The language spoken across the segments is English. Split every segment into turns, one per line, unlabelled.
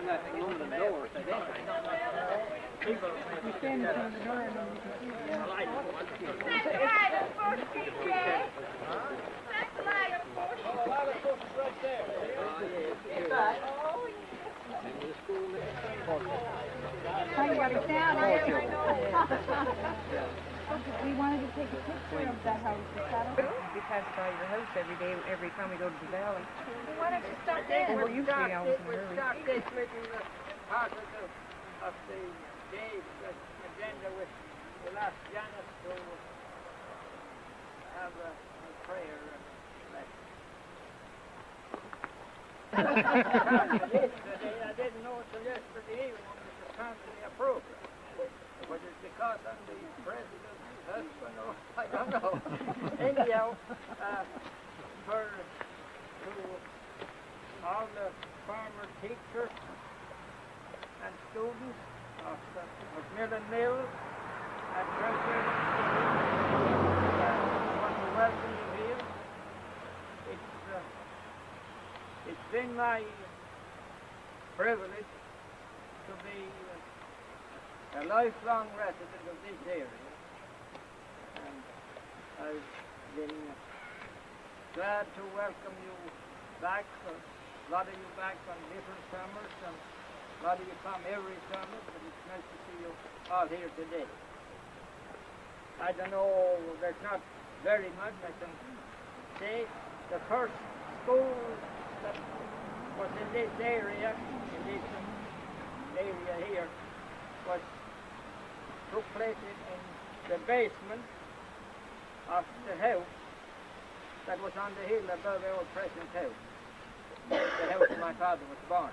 in that aluminum door. People,
You stand in front of the door and then you can see it.
I like it.
That's right, of course, Jay. That's right, of course.
A lot of books right there.
How you got it down? We wanted to take a picture of the house. Is that okay?
We pass by your house every day, every time we go to the valley.
Well, why don't you stop there?
And we're usually out in the early.
Start this meeting part of the day's agenda with the last Janice to have a prayer and I didn't know until yesterday evening when it was finally approved. But it's because I'm the president's husband or I don't know. Anyhow, for to all the former teachers and students of Macmillan Mills and Trout River, I want to welcome you here. It's been my privilege to be a lifelong resident of this area, and I've been glad to welcome you back, a lot of you back on different summers, and a lot of you come every summer, but it's nice to see you all here today. I don't know, there's not very much I can say. The first school that was in this area here, took place in the basement of the house that was on the hill above the old President's house, the house where my father was born.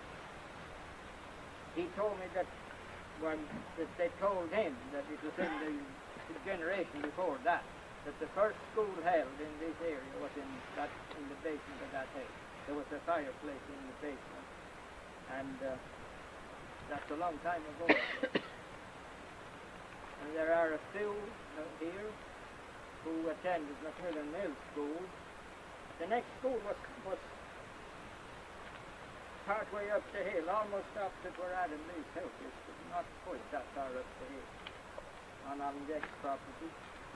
He told me that they told him that it was in the generation before that the first school held in this area was in the basement of that house. There was a fireplace in the basement, and that's a long time ago. And there are a few here who attended Macmillan Mill School. The next school was part way up the hill, almost opposite where Adam Lee's house is, but not quite that far up the hill, on Allendeck's property.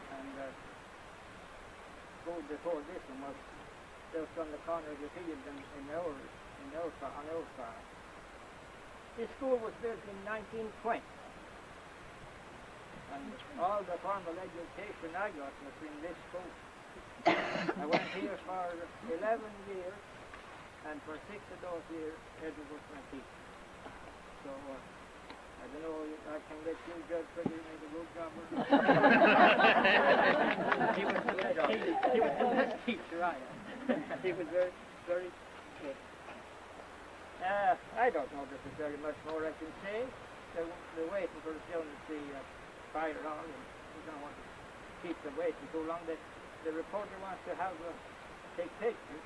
And school before this one was just on the corner of the field on our farm. This school was built in 1920. And all the formal education I got was in this school. I went here for 11 years, and for 6 of those years, Edward was my teacher. So, I don't know, I can let you judge whether you made a good job or not. He was the best teacher I had. He was very, very good. I don't know that there's very much more I can say. They're waiting for the children to see fire on, and we don't want to keep them waiting too long. The reporter wants to take pictures.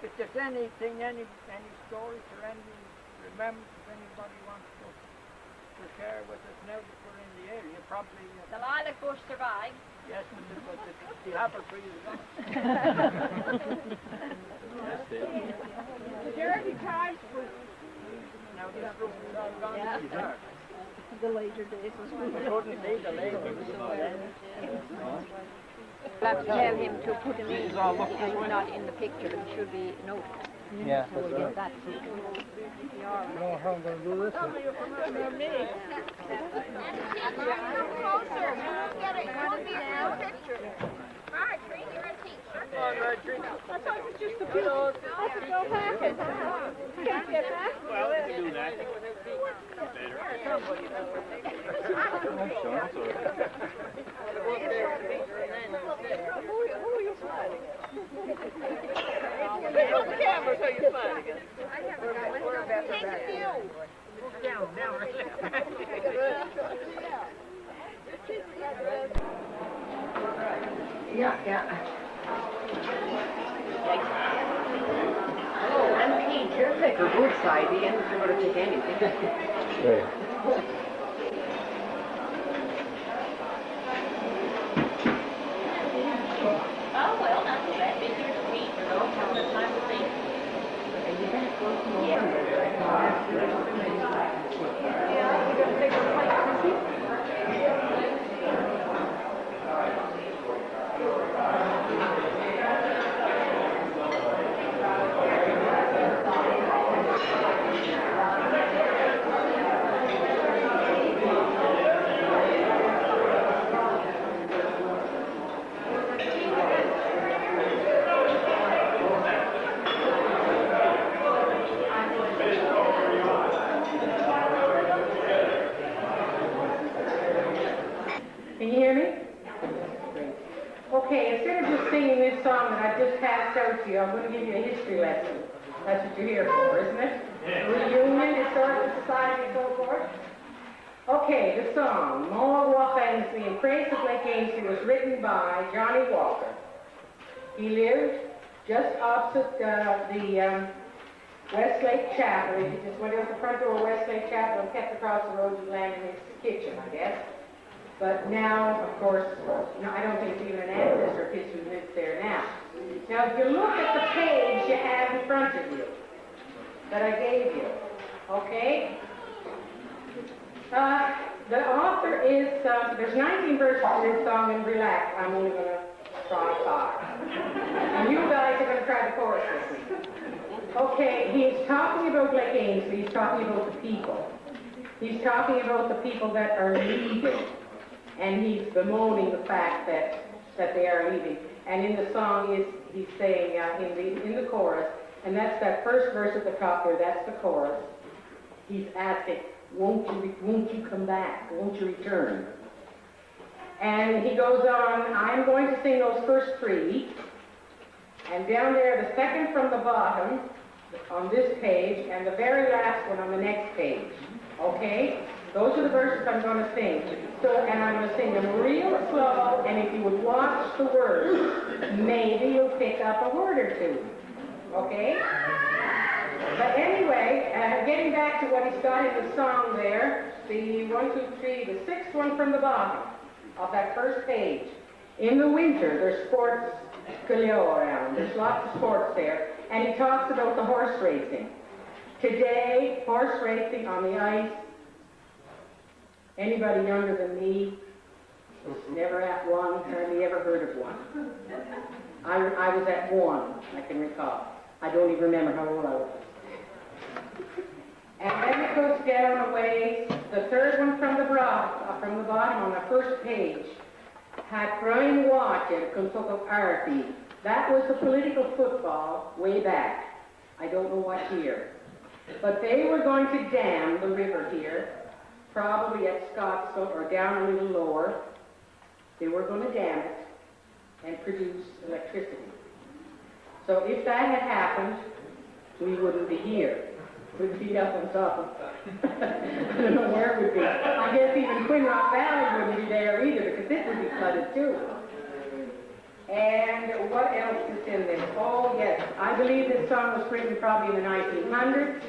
If there's anything, any stories or any remembrance, if anybody wants to share with us now that we're in the area, probably...
The lilac bush survived.
Yes, but the apple tree is gone.
Is there any time for
Now this room is all gone.
Yeah.
It's dark.
the later days?
I couldn't see the lady.
We'll have to tell him to put him in, he's not in the picture, it should be noted.
Yeah,
So we'll get that.
I don't know how I'm going to do this.
Come closer. Get it. You want to be in a picture. Marjorie, you're a teacher.
Come on, Marjorie.
I thought it was just a picture. I could go back and can't get back.
Well, we can do that.
Who are you smiling at?
Hey, on the camera so you smile again.
Thank you.
And Pete, you'll take a good side in if you're going to take anything.
Oh, well, not too bad. Been here to meet, you know, having a time to think.
And you better go to
Can you hear me? Great. Okay, instead of just singing this song that I just passed out to you, I'm going to give you a history lesson. That's what you're here for, isn't it? Yeah. Reunion, historical society, and so forth. Okay, the song, Maw Walk Ainsley in Praise of Lake Ainsley, was written by Johnny Walker. He lived just opposite the Westlake Chapel. He just went out the front door of Westlake Chapel and kept across the road and landed in his kitchen, I guess. But now, of course, no, I don't think it's even an ancestor of his who lives there now. Now, if you look at the page you have in front of you that I gave you, okay? The author is, there's 19 verses in this song, and relax, I'm only going to try 5. And you guys are going to try the chorus with me. Okay, he's talking about Lake Ainsley, he's talking about the people. He's talking about the people that are leaving. And he's bemoaning the fact that they are leaving. And in the song, he's saying in the chorus, and that's that first verse at the top there, that's the chorus. He's asking, won't you come back? Won't you return? And he goes on, I'm going to sing those first 3. And down there, the second from the bottom on this page, and the very last one on the next page. Okay? Those are the verses I'm going to sing. And I'm going to sing them real slow, and if you would watch the words, maybe you'll pick up a word or 2. Okay? But anyway, getting back to what he's got in the song there, the 1, 2, 3, the 6th one from the bottom of that first page. In the winter, there's sports galore around. There's lots of sports there. And he talks about the horse racing. Today, horse racing on the ice. Anybody younger than me was never at one, hardly ever heard of one. I was at one, I can recall. I don't even remember how old I was. And then it goes down a ways. The third one from the bottom on the first page had Brian Watt in Kentucky Arty. That was the political football way back. I don't know what year. But they were going to dam the river here, probably at Scottsville or down a little lower. They were going to dam it and produce electricity. So if that had happened, we wouldn't be here. We'd be up on top of I don't know where we'd be. I guess even Quinn Rock Valley wouldn't be there either, because it would be flooded too. And what else is in this? Oh yes, I believe this song was written probably in the 1900s,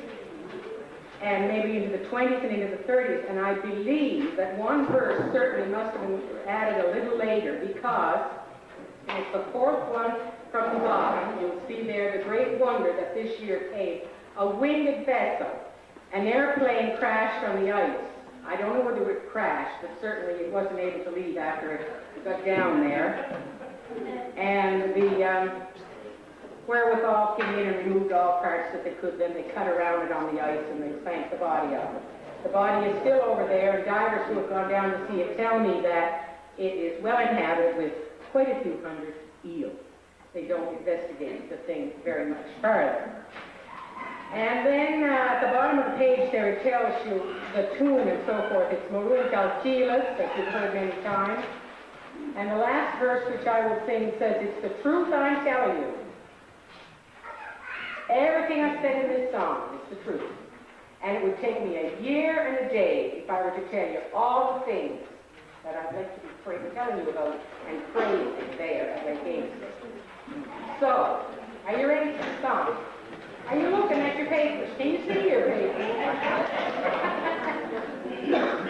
and maybe into the 20s and into the 30s, and I believe that one verse certainly must have been added a little later, because it's the 4th one from the bottom. You'll see there the great wonder that this year came. A winged vessel, an airplane crashed on the ice. I don't know whether it crashed, but certainly it wasn't able to leave after it got down there. And the wherewithal came in and removed all parts that they could. Then they cut around it on the ice and they sank the body up. The body is still over there, and divers who have gone down to see it tell me that it is well inhabited with quite a few hundred eels. They don't investigate the thing very much further. And then at the bottom of the page there it tells you the tune and so forth. It's Maroon Calchilas, that you've heard many times. And the last verse which I will sing says, it's the truth I'm telling you. Everything I said in this song is the truth. And it would take me a year and a day if I were to tell you all the things that I'd like to be telling you about and praising there at Lake Ainsley. So, are you ready for the song? Are you looking at your papers? Can you see your papers?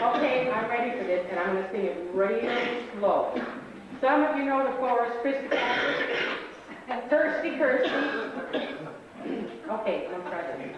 Okay, I'm ready for this, and I'm going to sing it real slow. Some of you know the chorus, Christopher, Thirsty Kirsty. Okay, I'm try this.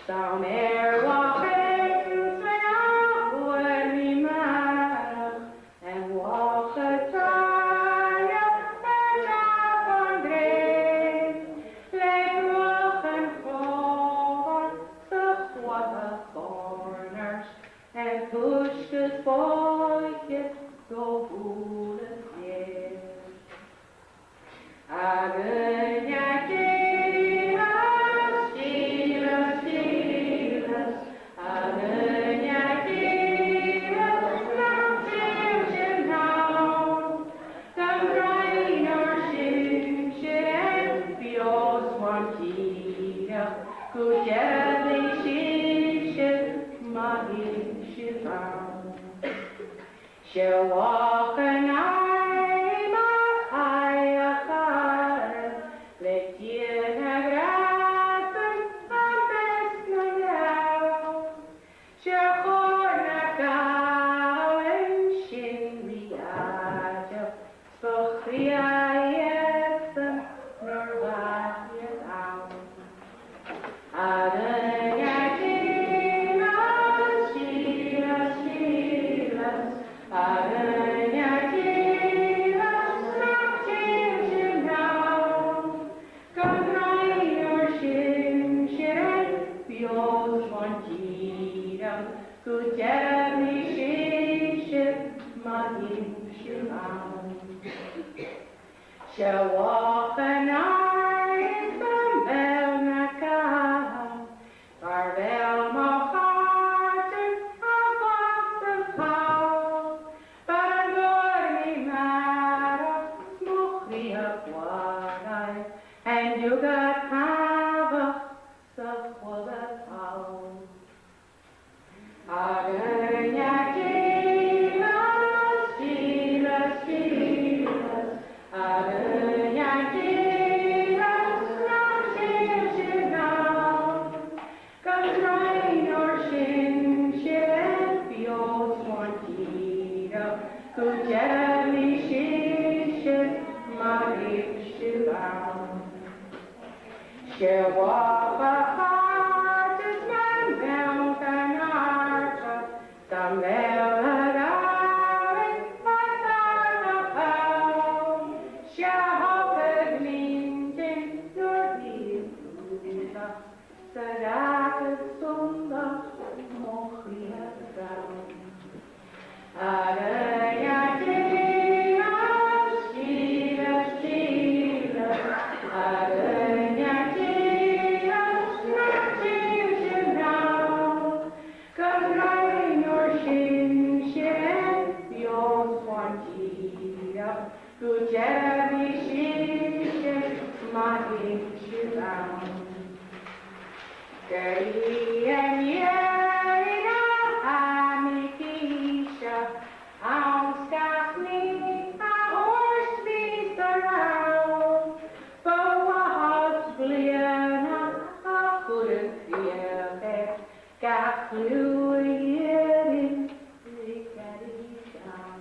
Some air walking when we and walk a trial and up on She'll walk an arm high, let you grab and best now. She'll hold a cow and shin the eye, spoke the eye, nor back it out. She'll walk an arm from Belnacca, Barbel Moharton, a box of cow, but I'm going to matter, smoke me up wide, and you got havoc, so for the town. She'll walk a heart as my mountain archer, some melody, a pound. She'll hop a glinting, your dear, så där sunda mochia down. Dirty and yelling, I'm Keisha. I'm Stephanie, a horse beats around. But what's Glenna, I couldn't feel that. Got fluid in the caddy down.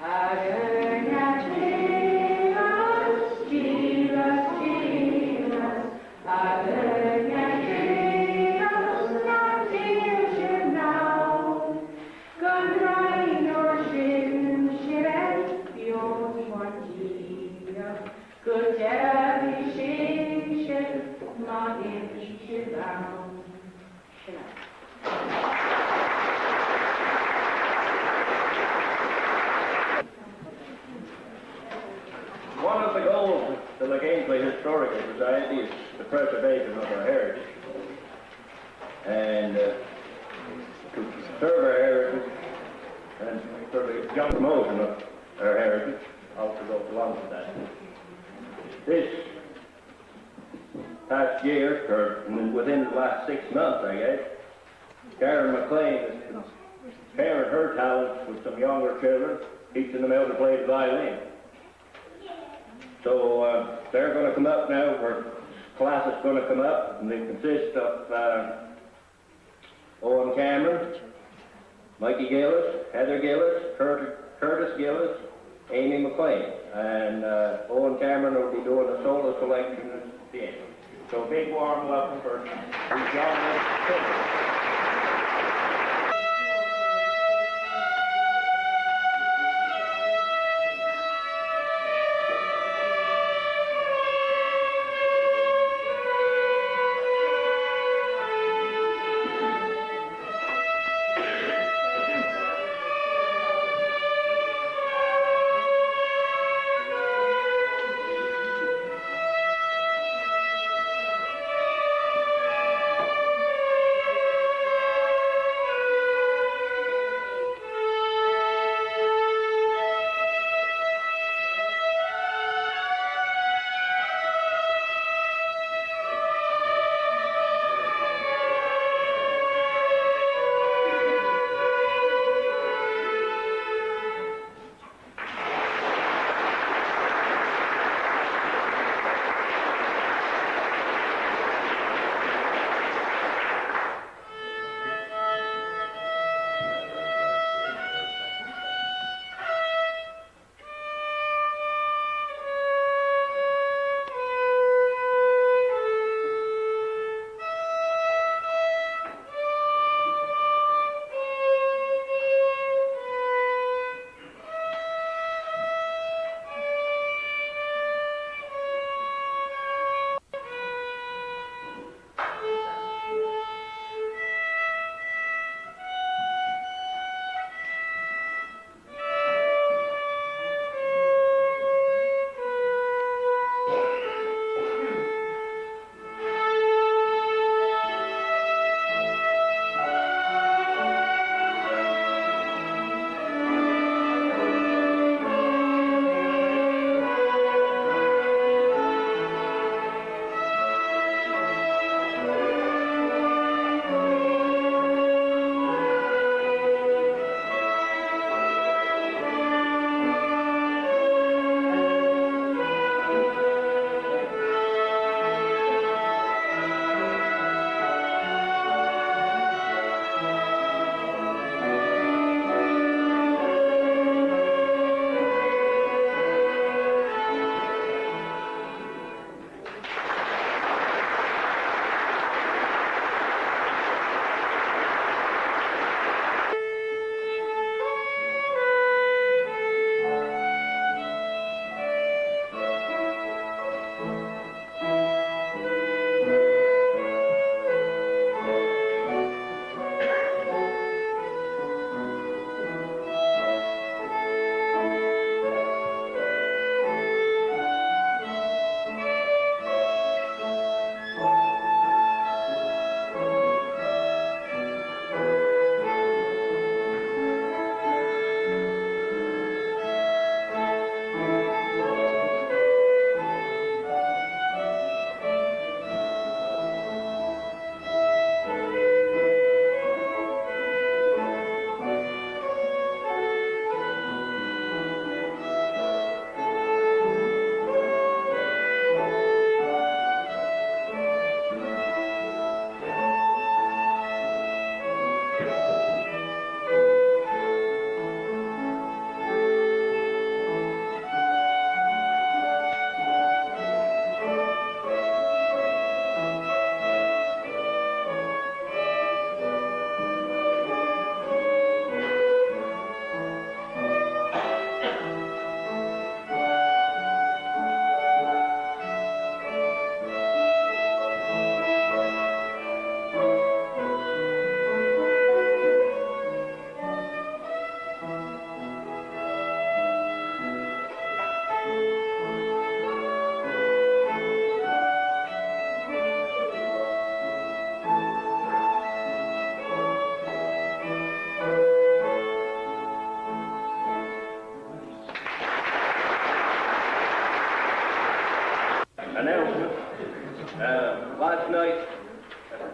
I learned that Jesus, I learned that not tears now. God dry your shin, yours one good daddy shin, my inch down.
One of the goals of the Gainesville Historical Society is the preservation of our heritage. And to preserve our heritage and for the young promotion of our heritage also goes along with that. This past year, or within the last 6 months, I guess, Karen McLean is sharing her talents with some younger children, teaching them how to play the violin. So they're going to come up now, or class is going to come up, and they consist of Owen Cameron, Mikey Gillis, Heather Gillis, Curtis Gillis, Amy McLean, and Owen Cameron will be doing a solo selection at the end. So big warm welcome for these young children.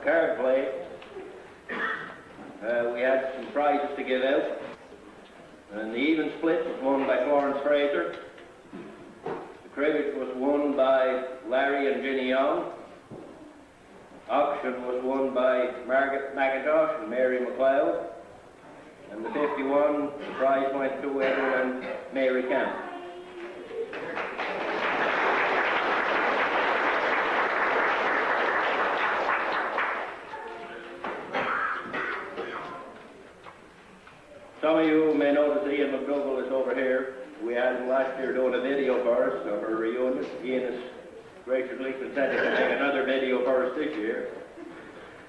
card play. We had some prizes to give out. And the even split was won by Florence Fraser. The cricket was won by Larry and Ginny Young. Auction was won by Margaret McIntosh and Mary McLeod. And the 51, the prize went to Edward and Mary Camp. Some of you may notice Ian McDougall is over here. We had him last year doing a video for us of our reunion. Ian has graciously consented to make another video for us this year.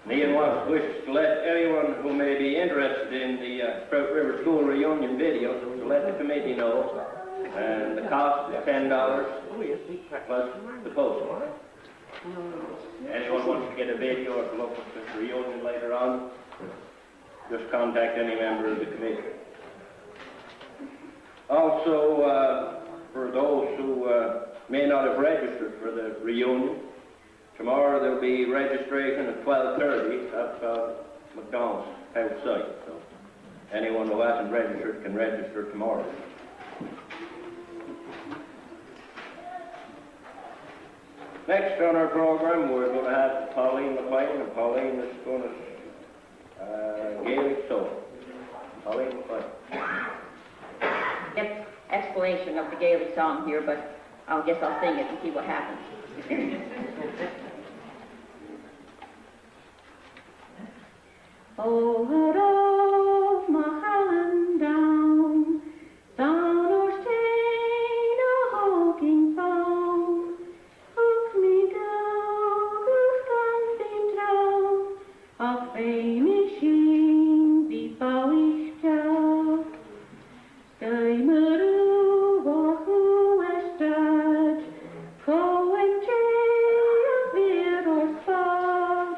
And Ian wishes to let anyone who may be interested in the Trout River School reunion video to let the committee know. And the cost is $10 plus the post. Anyone wants to get a video or to look at the reunion later on, just contact any member of the committee. Also, for those who may not have registered for the reunion, tomorrow there'll be registration at 12:30 at McDonald's house site. So anyone who hasn't registered can register tomorrow. Next on our program, we're going to have Pauline McLean, and Pauline is going to Gaelic song. Pauline McLean.
Get explanation of the Gaelic song here, but I guess I'll sing it and see what happens. Oh, oh, my Highland down, down or stay, no hawking found, hook me go, standing down, of famous sheen, be bowish job, stay maru, wahoo estad, co and jay, a beer or spot,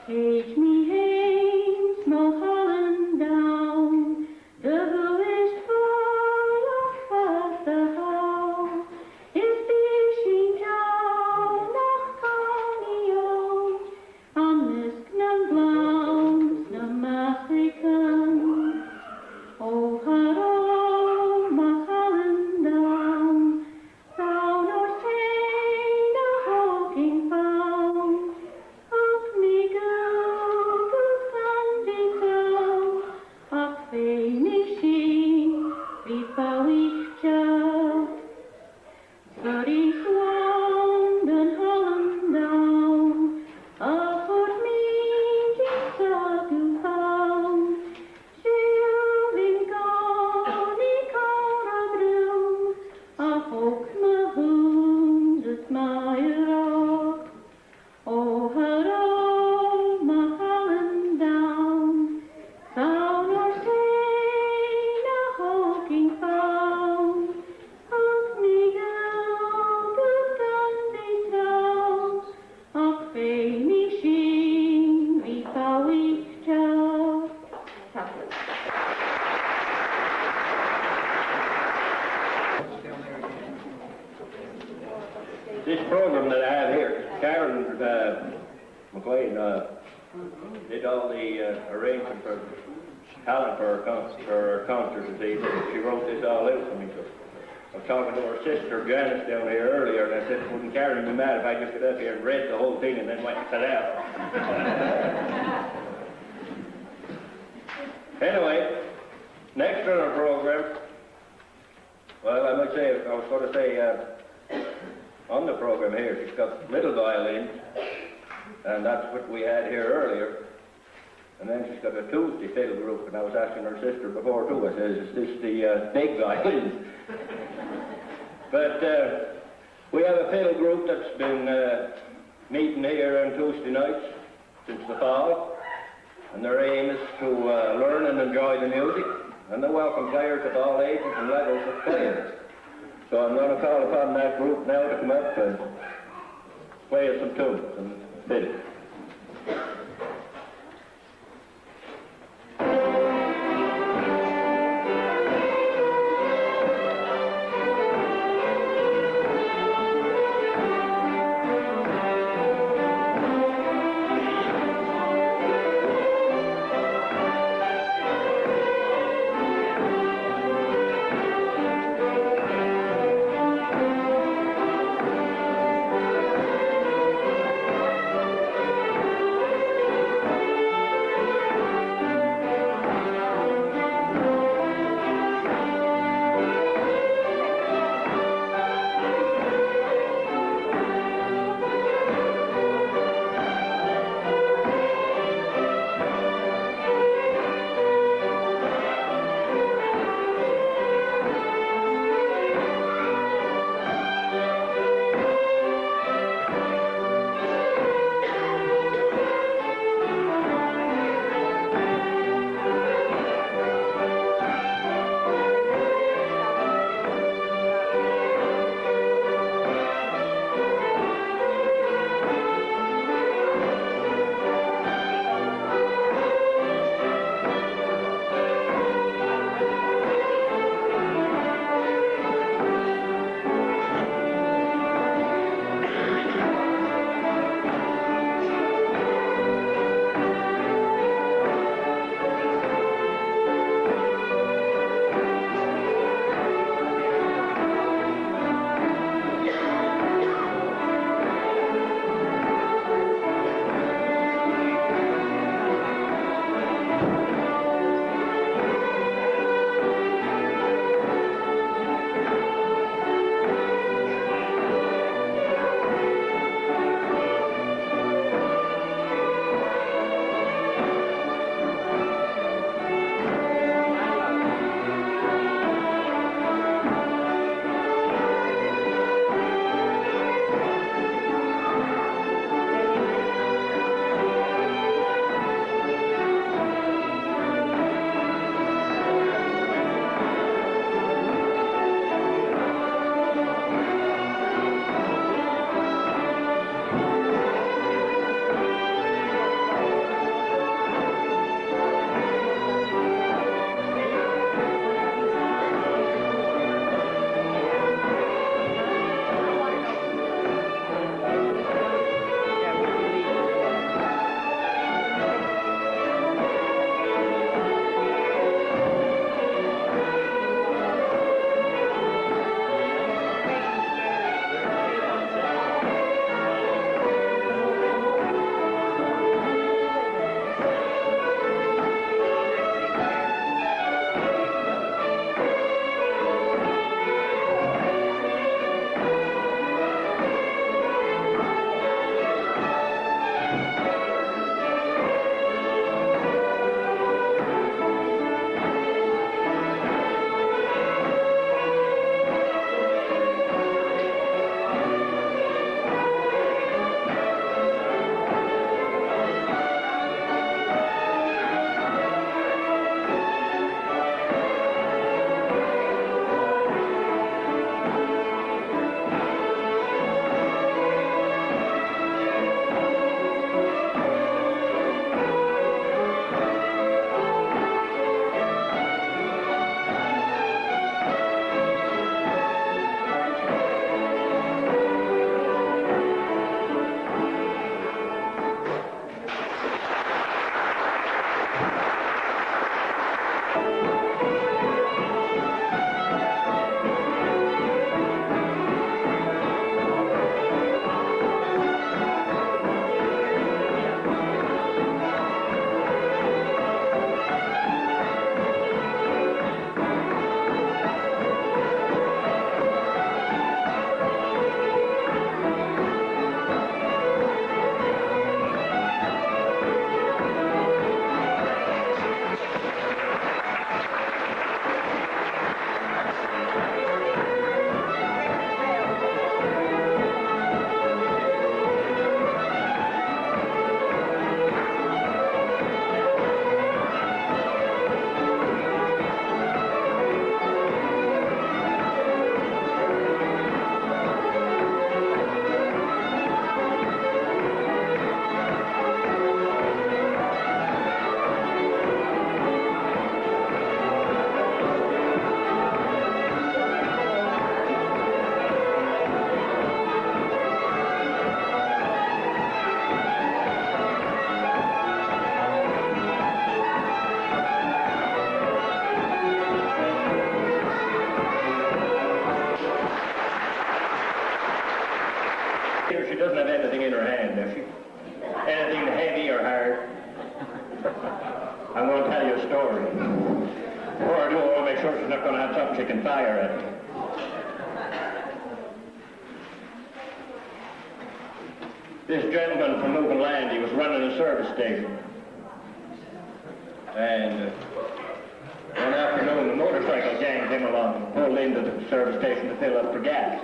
Take me hame, small Holland down, the bluest fall of fast the how, is fishing down nach Conio, on Misknan Blowns, nam African. Oh, haro, my Holland down, down or say, no hawking found, hook me go. Oh, hurrah, my Holland down, down or say, no hawking found, hook me go, standing down, och fay me sheen, we bowie job.
This program that I have here, Karen McLean did all the arrangement for talent for her concert this evening. She wrote this all out for me. So I was talking to her sister Janice down here earlier, and I said, wouldn't Karen be mad if I just got up here and read the whole thing and then went and sat out? Anyway, next on our program, well, I might say, I was going to say, on the program here, she's got little violins, and that's what we had here earlier. And then she's got a Tuesday fiddle group, and I was asking her sister before too, I said, is this the big violins? But we have a fiddle group that's been meeting here on Tuesday nights, since the fall, and their aim is to learn and enjoy the music, and they welcome players of all ages and levels of playing. So I'm going to call upon that group now to come up and play us some tunes and fiddle. Here she doesn't have anything in her hand, does she? Anything heavy or hard? I'm going to tell you a story. Before I do, I want to make sure she's not going to have something she can fire at me. This gentleman from Newfoundland, he was running a service station. And one afternoon, the motorcycle gang came along and pulled into the service station to fill up for gas.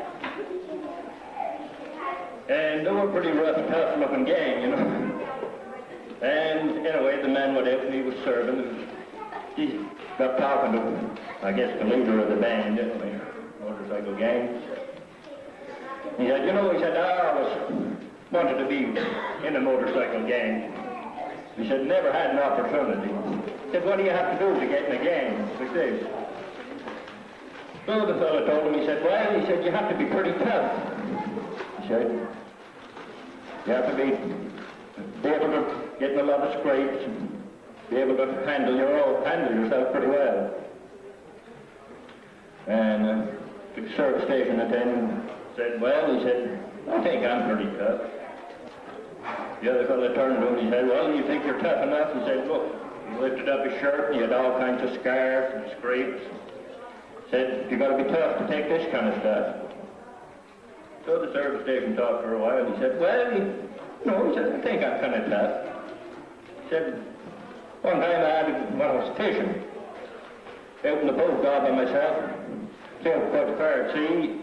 And they were a pretty rough, tough-looking gang, you know. And anyway, the man went out and he was serving. He got talking to, I guess, the leader of the band, anyway, motorcycle gang. He said, you know, he said, I always wanted to be in a motorcycle gang. He said, never had an opportunity. He said, what do you have to do to get in a gang like this? So the fellow told him, he said, well, he said, you have to be pretty tough. He said, you have to be able to get in a lot of scrapes and be able to handle yourself pretty well. And the service station attendant said, well, he said, I think I'm pretty tough. The other fellow turned to him and he said, well, you think you're tough enough? He said, look. He lifted up his shirt and he had all kinds of scars and scrapes. Said, you got to be tough to take this kind of stuff. So the service station talked for a while and he said, well, he said, I think I'm kind of tough. He said, one time when I was fishing, out in the boat all by myself, sailed quite far at sea,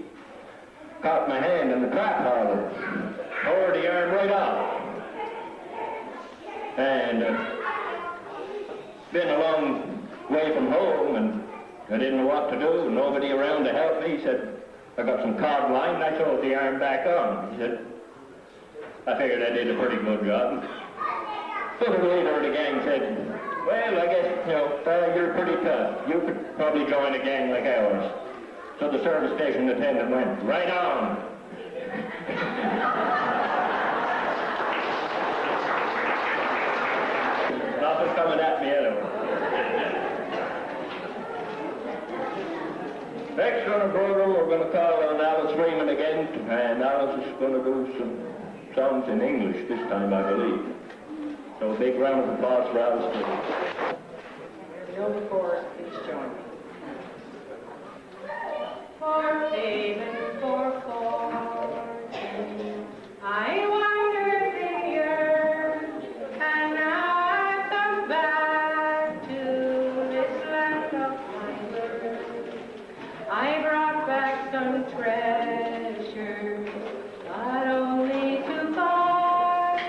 caught my hand in the trap harbor, tore the arm right off. And been a long way from home and I didn't know what to do, nobody around to help me. He said, I got some cod line and I sewed the arm back on. He said, I figured I did a pretty good job. So the leader of the gang said, well, I guess, you know, you're pretty tough. You could probably join a gang like ours. So the service station attendant went, right on. Nothing coming at me anyway. Next on the program, we're going to call on Alice Raymond again, and Alice is going to do some songs in English this time, I believe. So a big round of applause for Alice too.
The old chorus, please join me. For fame and for fortune, I wandered the earth, and now I've come back to this land of my birth. I brought back some treasures, but only to find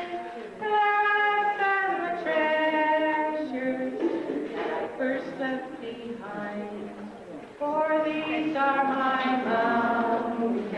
less than the treasures that I first left behind. For these are my mountains,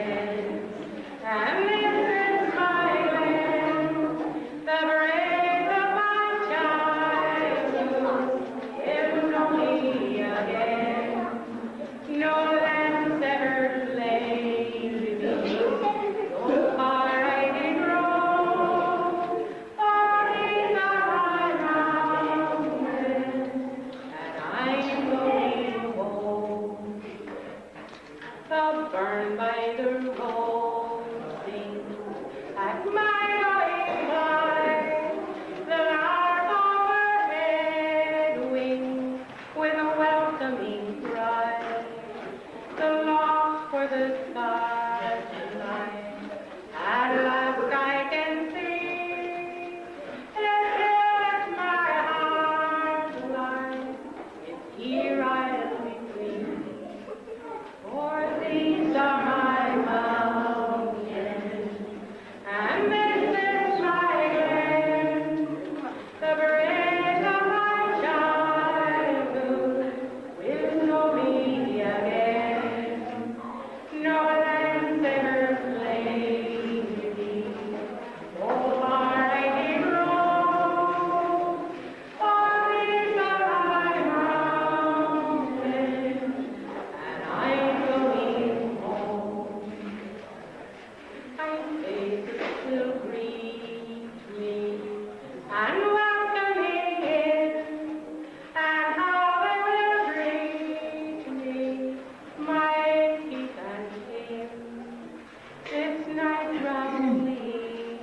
night rolling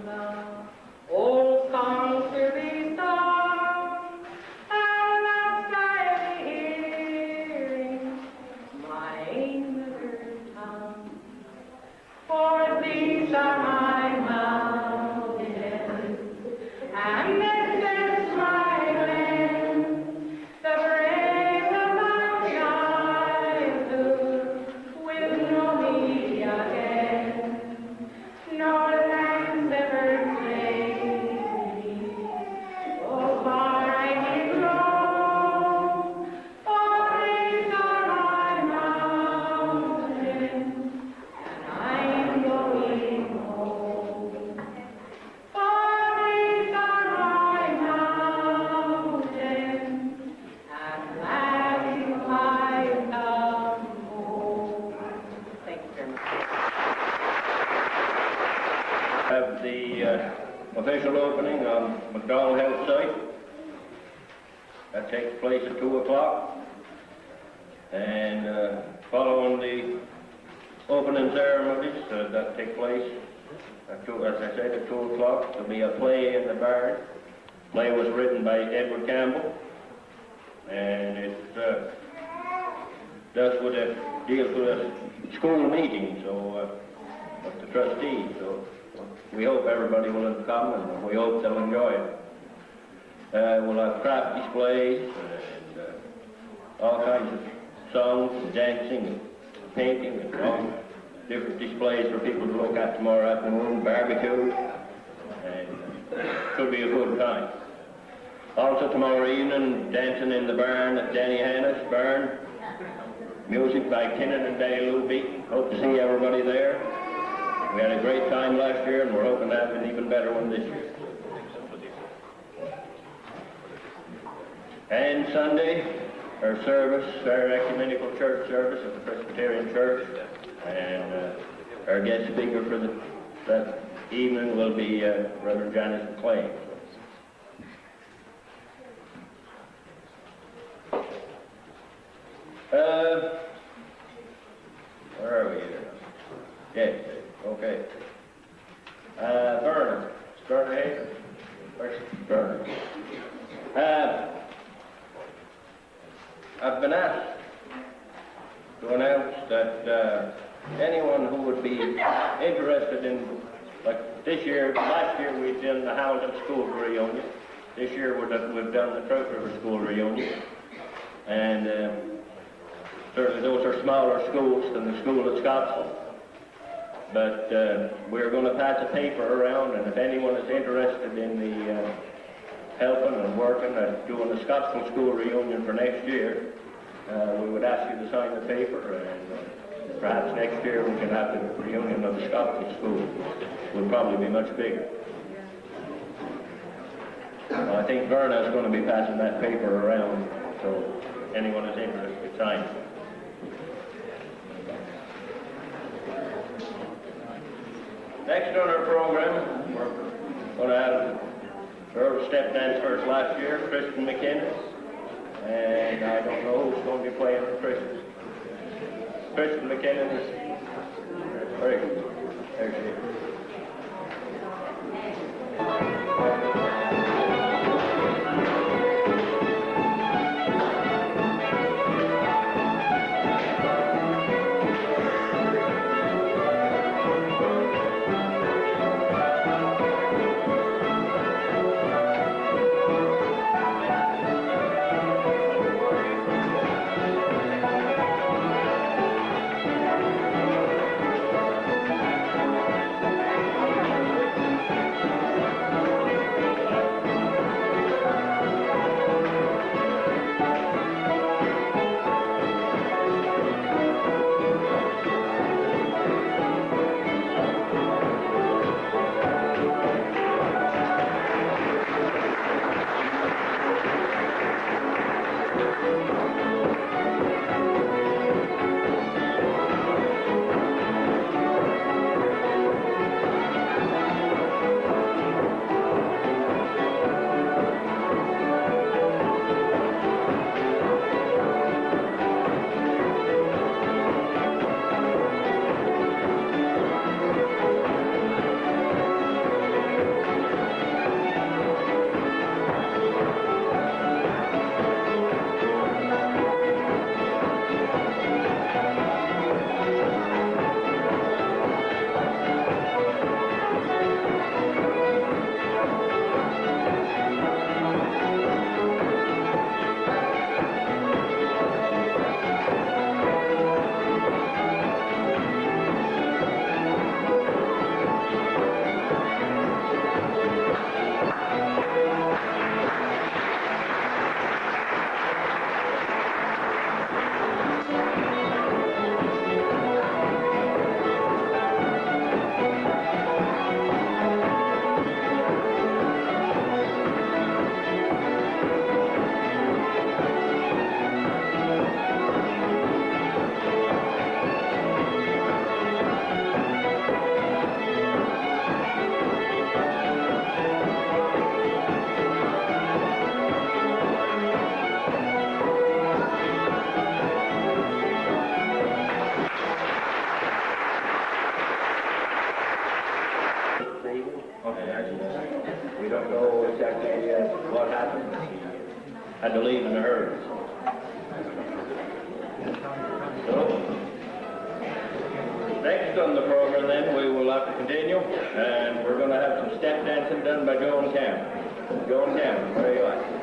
along. Old songs will be sung, and last I hearing my mother tongue. For these are my mountains, and this is my land, the brave of my childhood will know me again, nor lands ever claim me, oh far I did roam, for these are my mountains, and I'm going home. For these are my mountains, at last I come home. Thank you very much.
Have the official opening on McDonald Health site. That takes place at 2 o'clock. And following the opening ceremonies that take place at 2, as I said, at 2 o'clock, there'll be a play in the barn. The play was written by Edward Campbell, and it deals with a school meeting, so with the trustees. So we hope everybody will come, and we hope they'll enjoy it. We'll have craft displays and all kinds of songs and dancing and painting and all different displays for people to look at tomorrow afternoon, barbecue, and should be a good time. Also tomorrow evening, dancing in the barn at Danny Hanna's barn, music by Kinnan and Dale Beaton. Hope to see everybody there. We had a great time last year, and we're hoping to have an even better one this year. And Sunday, our service, our ecumenical church service at the Presbyterian Church, and our guest speaker for that evening will be Reverend Janice McLean. Where are we here? Yes, okay. Vernon. Is Vernon here? Where's Vernon? I've been asked to announce that anyone who would be interested in, like this year, last year we've done the Hamilton School reunion. This year we've done the Trout River School reunion. And certainly those are smaller schools than the school at Scottsville. But we're going to pass a paper around, and if anyone is interested in the helping and working at doing the Scottsville School reunion for next year, we would ask you to sign the paper, and perhaps next year we can have the reunion of the Scottsville School. It will probably be much bigger. I think Verna is going to be passing that paper around, so anyone is interested, sign it. Next on our program, we're going to have girls step dance first last year, Kristen McKinnon, and I don't know who's going to be playing for Kristen. Kristen McKinnon is very good. There she is. evening. And we don't know exactly what happened. He had to leave in a hurry. So, next on the program then, we will have to continue, and we're going to have some step dancing done by Joan Cameron. Joan Cameron, where are you at?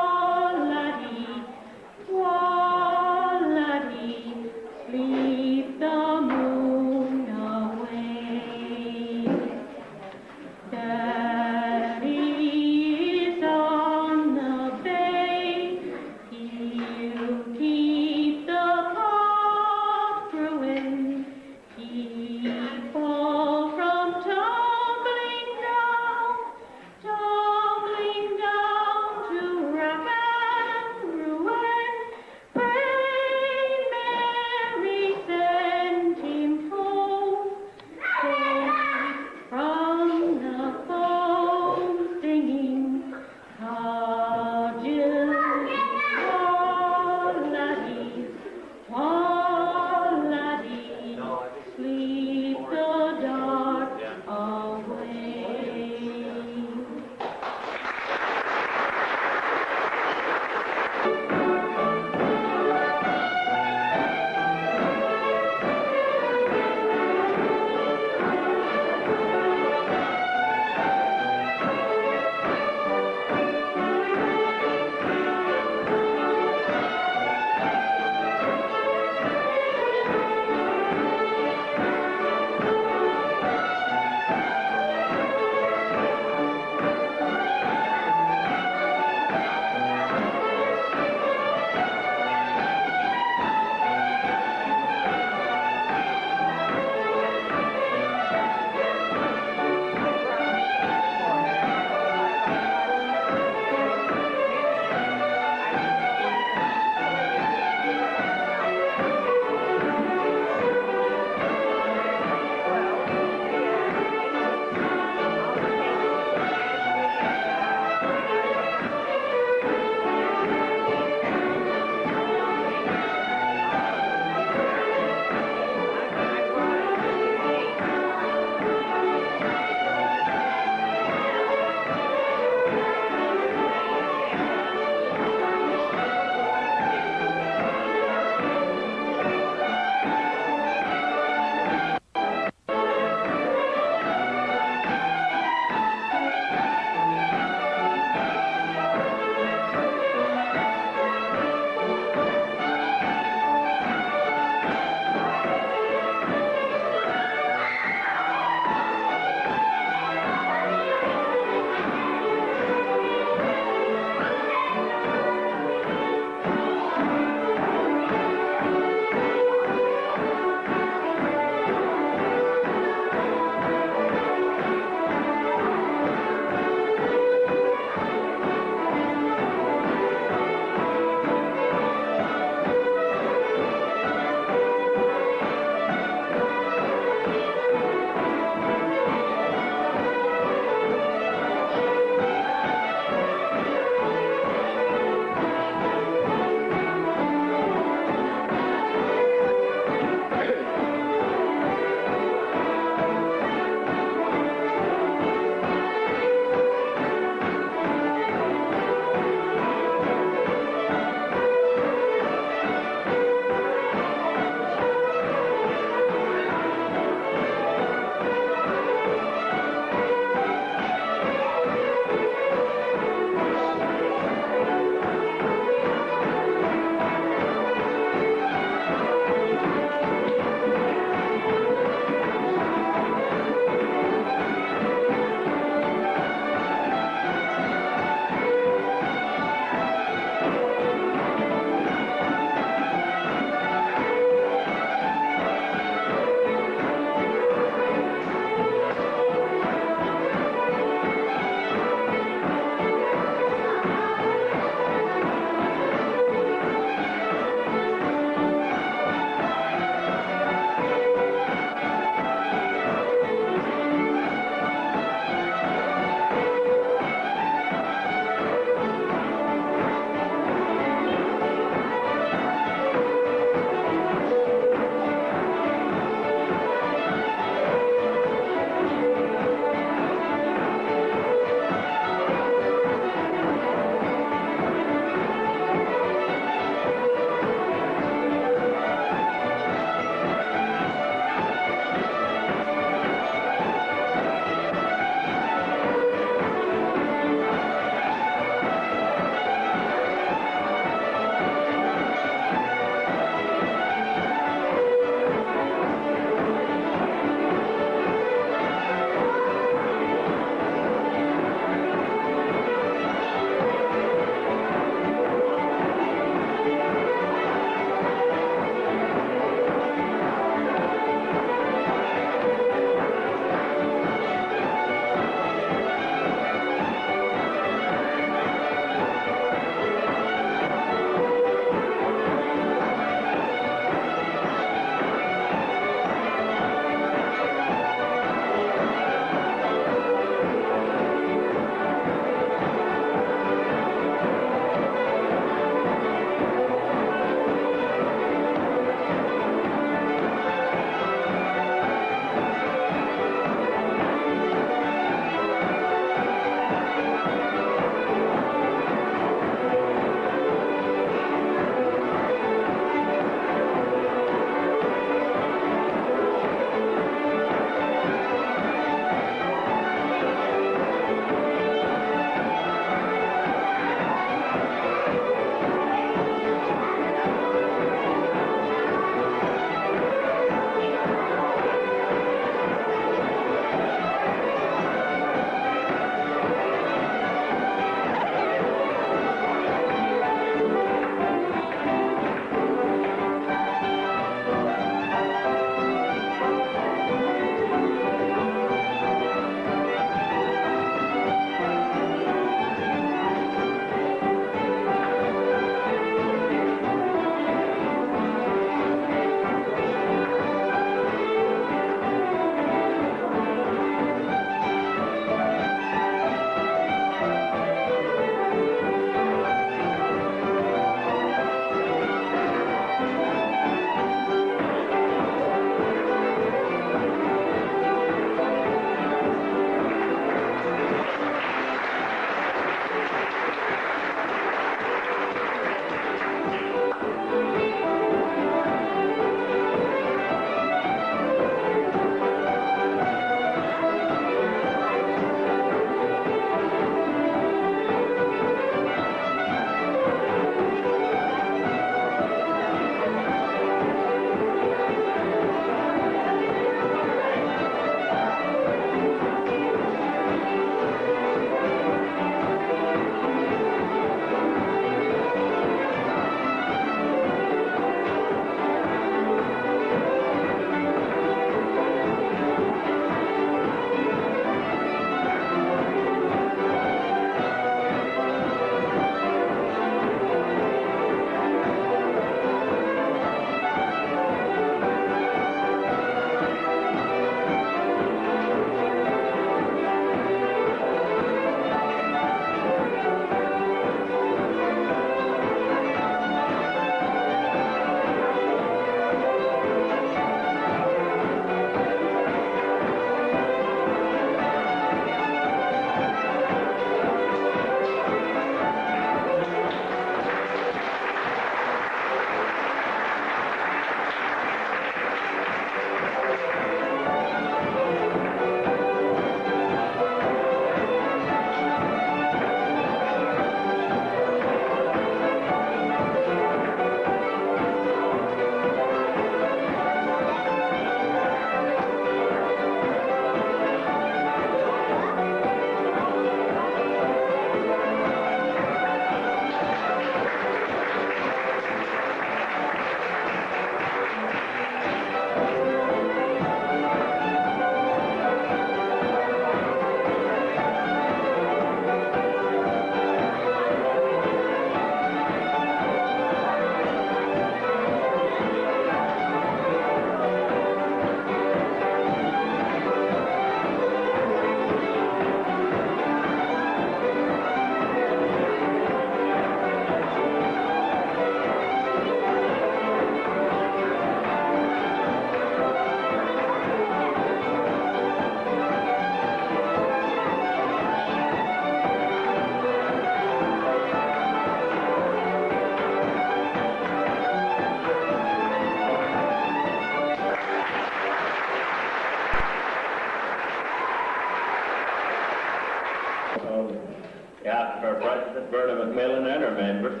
behalf of our president, Bernie McMillan, and our members,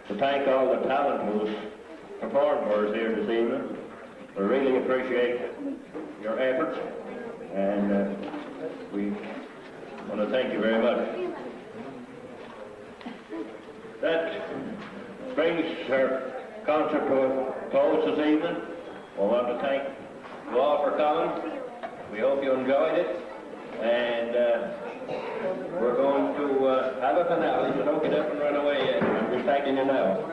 to thank all the talent who's performed for us here this evening. We really appreciate your efforts, and we want to thank you very much. That brings our concert to a close this evening. We want to thank you all for coming. We hope you enjoyed it, and we're going to have a finale, so don't get up and run away yet. I'm just thanking you now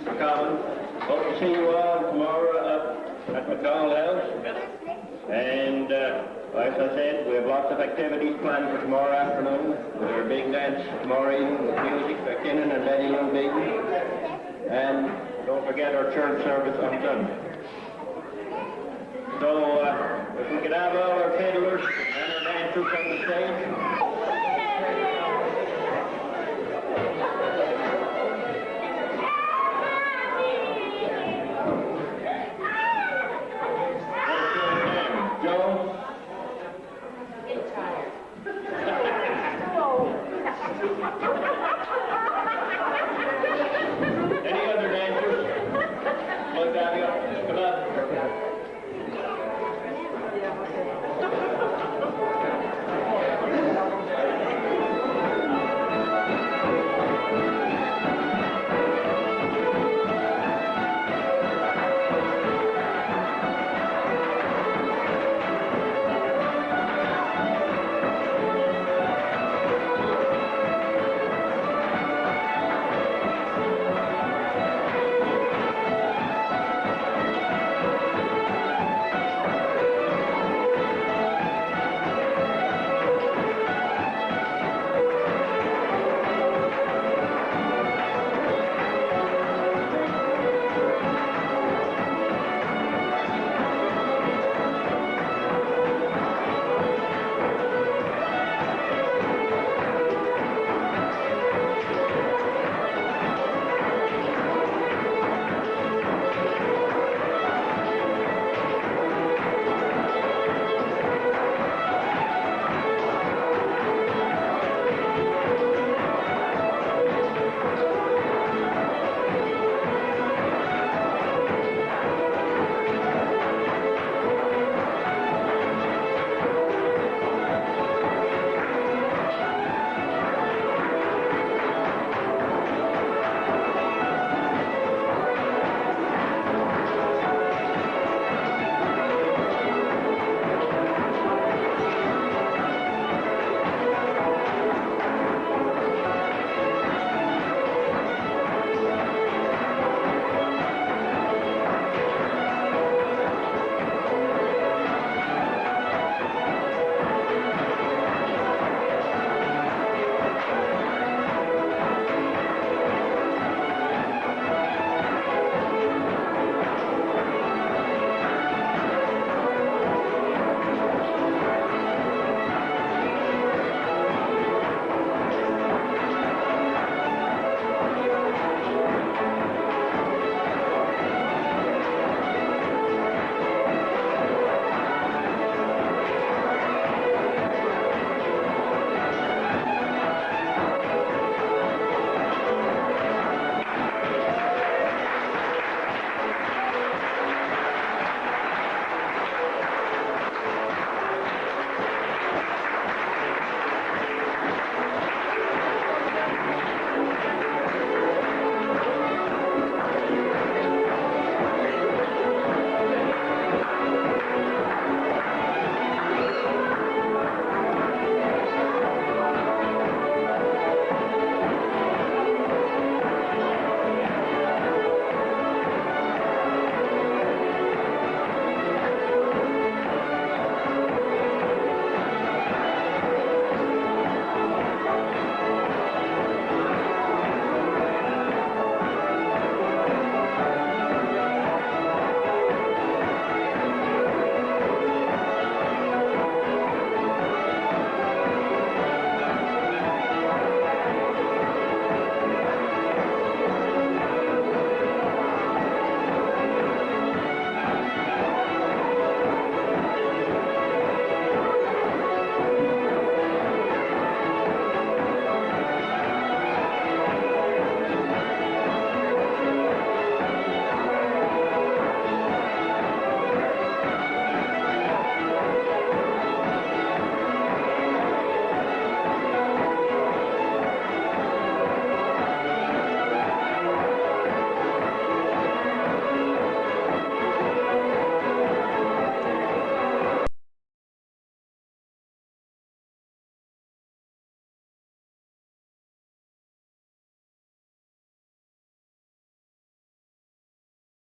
for coming. Hope to see you all tomorrow up at McDonald House. And as I said, we have lots of activities planned for tomorrow afternoon. With our big dance tomorrow evening with music by Kinnan and Betty Young Beaton. And don't forget our church service on Sunday. So if we could have all our fiddlers and our dancers on the stage.